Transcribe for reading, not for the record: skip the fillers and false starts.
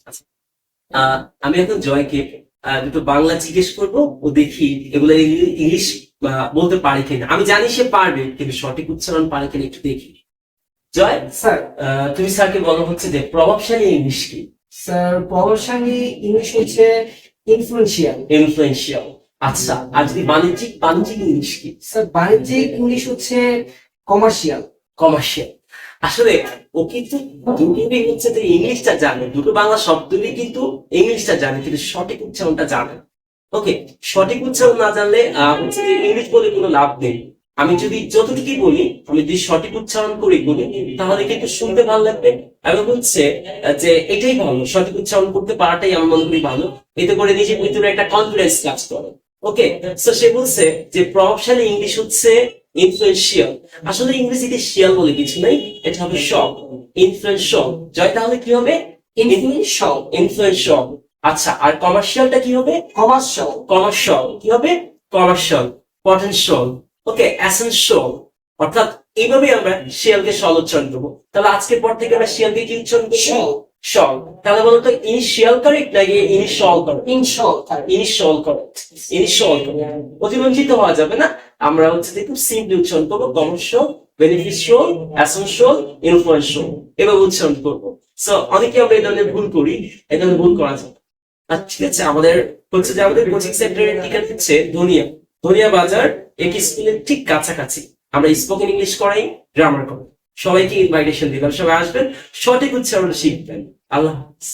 আচ্ছা, আমি এখন জয়কে দুটো বাংলা জিজ্ঞেস করবো, ও দেখি এগুলো ইংলিশ বলতে পারে কিনা। আমি জানি সে পারবে, কিন্তু সঠিক উচ্চারণ পারে কিনা একটু দেখি। জয়, স্যার। তুমি স্যারকে বলো হচ্ছে যে প্রভাবশালী ইংলিশ কি। স্যার, প্রভাবশালী ইংলিশ হচ্ছে ইনফ্লুয়েন্সিয়াল। ইনফ্লুয়েন্সিয়াল। আচ্ছা, আর যদি বাণিজ্যিক, বাণিজ্যিক ইংলিশ কি। স্যার, বাণিজ্যিক ইংলিশ হচ্ছে কমার্শিয়াল। কমার্শিয়াল। আসলে ও কিন্তু দুটোরই হচ্ছে যে ইংলিশটা জানে, দুটো বাংলা শব্দই কিন্তু ইংলিশটা জানে, কিন্তু সঠিক উচ্চারণটা জানে। ওকে, সঠিক উচ্চারণ না জানলে হচ্ছে যে ইংলিশ বলে কোনো লাভ নেই। আমি যদি যতটুকুই বলি, আমি যদি সঠিক উচ্চারণ করে বলি, তাহলে কিন্তু শুনতে ভালো লাগবে। এবং হচ্ছে যে এটাই ভালো, সঠিক উচ্চারণ করতে পারাটাই আমি মনে করি ভালো। এতে করে নিজের ভিতরে একটা কনফিডেন্স কাজ করে। ওকে, তো সে বলছে যে প্রভাবশালী ইংলিশ হচ্ছে ইনফ্লুয়েন্সিয়াল। আসলে ইংরেজিতে শিয়াল বলে কিছু নাই, এটা হবে শক। ইনফ্লুয়েন্সিয়াল। জয়, তাহলে কি হবে? ইনফ্লুয়েন্সিয়াল। ইনফ্লুয়েন্সিয়াল। আচ্ছা, আর কমার্শিয়ালটা কি হবে? কমার্শিয়াল। কমার্শিয়াল কি হবে? কমার্শিয়াল। পটেনশিয়াল। ওকে, অ্যাসেনশিয়াল। অর্থাৎ এইভাবে আমরা শিয়ালকে সল উচ্চারণ করবো। তাহলে আজকের পর থেকে আমরা শিয়ালকে কি উচ্চারণ করবো? শল। শল। তাহলে বলতো ইনিশিয়াল কারেক্ট নাকি ইনিশিয়াল কারেক্ট? ইনশল। Initial correct. Initial correct. অতিরঞ্জিত হওয়া যাবে না। আমরা হচ্ছে যে খুব সিম্পলি উচ্চারণ করবো, কমার্শিয়াল, বেনিফিশিয়াল, অ্যাসেনশিয়াল, ইনফ্লুয়েন্সিয়াল, এভাবে উচ্চারণ করবো। সো অনেকে আমরা এই ধরনের ভুল করি, এই ধরনের ভুল করা যাবে। আচ্ছা, ঠিক আছে। আমাদের হচ্ছে যে আমাদের কোচিং সেন্টারের ঠিকানা হচ্ছে ধনিয়া, ধনিয়া বাজার, একই স্কুলের ঠিক কাছাকাছি। আমরা স্পোকেন ইংলিশ করাই, গ্রামার করাই। সবাইকে ইনভাইটেশন দিলাম, সবাই আসবেন, সঠিক উচ্চারণ শিখবেন। আল্লাহ হাফেজ।